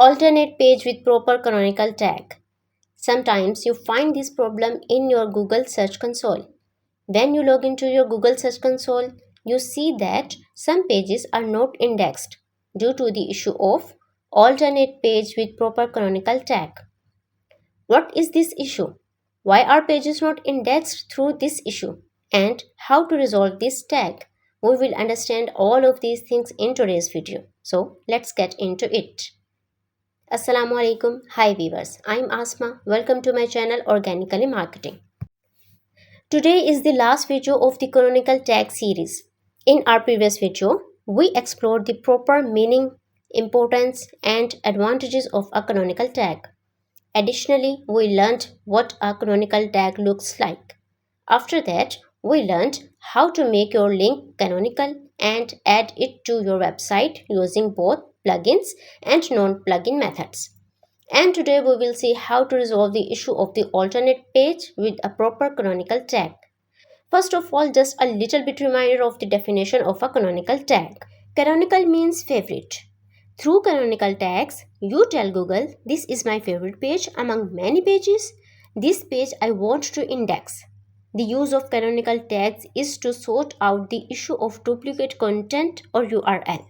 Alternate page with proper canonical tag. Sometimes you find this problem in your Google Search Console. When you log into your Google Search Console, you see that some pages are not indexed due to the issue of alternate page with proper canonical tag. What is this issue? Why are pages not indexed through this issue? And how to resolve this tag? We will understand all of these things in today's video. So let's get into it. Assalamu alaikum. Hi viewers. I'm Asma. Welcome to my channel Organically Marketing. Today is the last video of the canonical tag series. In our previous video, we explored the proper meaning, importance, and advantages of a canonical tag. Additionally, we learned what a canonical tag looks like. After that, we learned how to make your link canonical and add it to your website using both plugins and non-plugin methods. And today we will see how to resolve the issue of the alternate page with a proper canonical tag. First of all, just a little bit reminder of the definition of a canonical tag. Canonical means favorite. Through canonical tags, you tell Google, this is my favorite page among many pages. This page I want to index. The use of canonical tags is to sort out the issue of duplicate content or URL.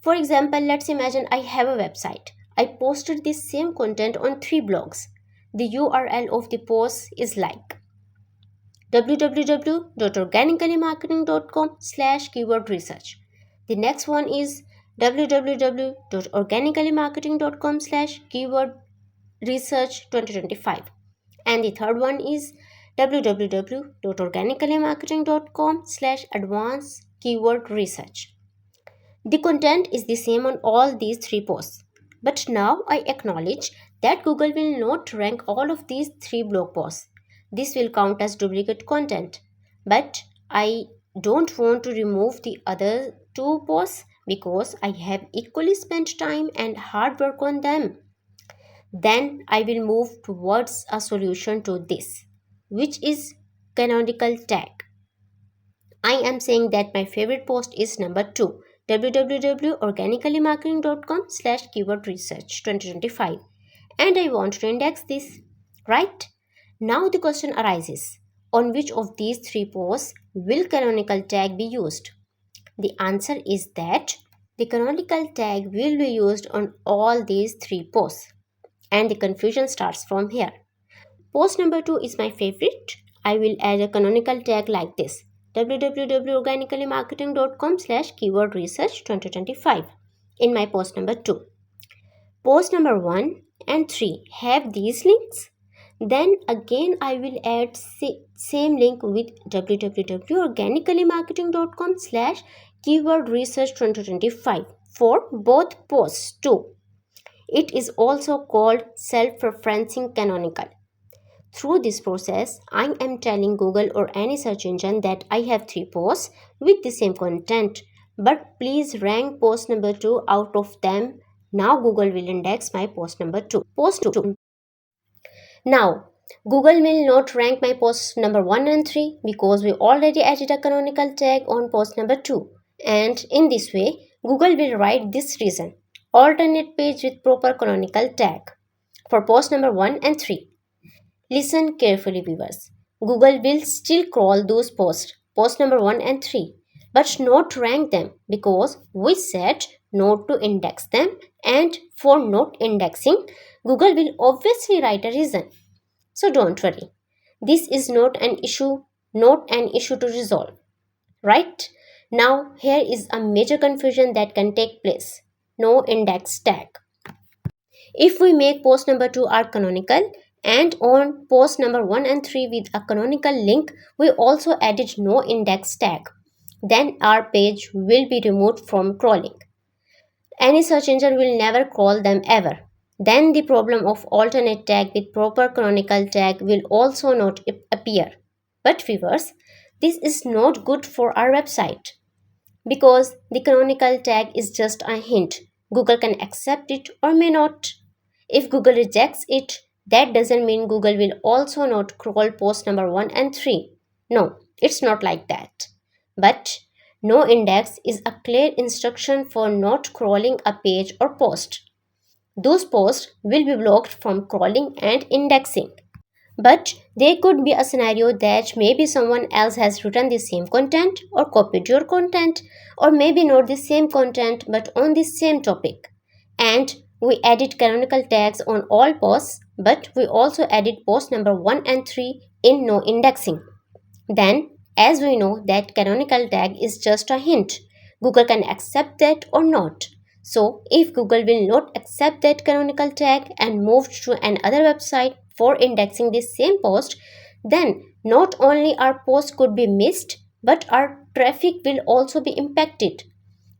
For example, let's imagine I have a website. I posted this same content on 3 blogs. The URL of the post is like www.organicallymarketing.com/keyword research. The next one is www.organicallymarketing.com/keyword research 2025. And the third one is www.organicallymarketing.com/advanced keyword research. The content is the same on all these 3 posts. But now I acknowledge that Google will not rank all of these 3 blog posts. This will count as duplicate content. But I don't want to remove the other 2 posts because I have equally spent time and hard work on them. Then I will move towards a solution to this, which is canonical tag. I am saying that my favorite post is number 2, www.organicallymarketing.com/keyword research 2025, and I want to index this, right? Now the question arises, on which of these 3 posts will canonical tag be used? The answer is that the canonical tag will be used on all these 3 posts, and the confusion starts from here. Post number 2 is my favorite. I will add a canonical tag like this, www.organicallymarketing.com/keyword research 2025 in my post number 2. Post number 1 and 3 have these links. Then again I will add same link with www.organicallymarketing.com/keyword research 2025 for both posts too. It is also called self-referencing canonical. Through this process, I am telling Google or any search engine that I have 3 posts with the same content, but please rank post number 2 out of them. Now Google will index my post number 2. Post 2. Now, Google will not rank my post number 1 and 3 because we already added a canonical tag on post number 2. And in this way, Google will write this reason, alternate page with proper canonical tag, for post number 1 and 3. Listen carefully viewers. Google will still crawl those posts, post number 1 and 3, but not rank them because we said not to index them, and for not indexing, Google will obviously write a reason. So don't worry. This is not an issue to resolve. Right? Now here is a major confusion that can take place. No index tag. If we make post number 2 are canonical, and on post number 1 and 3 with a canonical link, we also added no index tag, then our page will be removed from crawling. Any search engine will never crawl them ever. Then the problem of alternate tag with proper canonical tag will also not appear. But viewers, this is not good for our website because the canonical tag is just a hint. Google can accept it or may not. If Google rejects it, that doesn't mean Google will also not crawl post number 1 and 3. No, it's not like that. But no index is a clear instruction for not crawling a page or post. those posts will be blocked from crawling and indexing. But there could be a scenario that maybe someone else has written the same content or copied your content, or maybe not the same content but on the same topic. And we edit canonical tags on all posts, but we also edit post number 1 and 3 in no indexing. Then, as we know that canonical tag is just a hint, Google can accept that or not. So, if Google will not accept that canonical tag and move to another website for indexing the same post, then not only our post could be missed, but our traffic will also be impacted,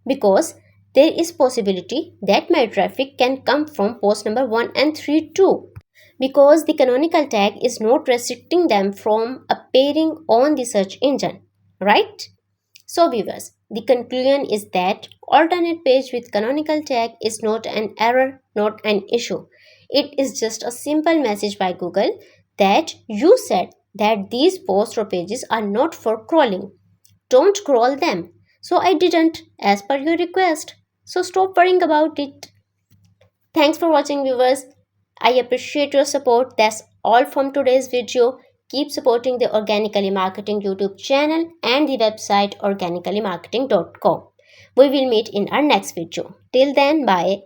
because there is possibility that my traffic can come from post number 1 and 3 too, because the canonical tag is not restricting them from appearing on the search engine, right? So viewers, the conclusion is that alternate page with canonical tag is not an error, not an issue. It is just a simple message by Google that you said that these posts or pages are not for crawling. Don't crawl them. So I didn't, as per your request. So stop worrying about it. Thanks for watching, viewers. I appreciate your support. That's all from today's video. Keep supporting the Organically Marketing YouTube channel and the website organicallymarketing.com. We will meet in our next video. Till then, bye.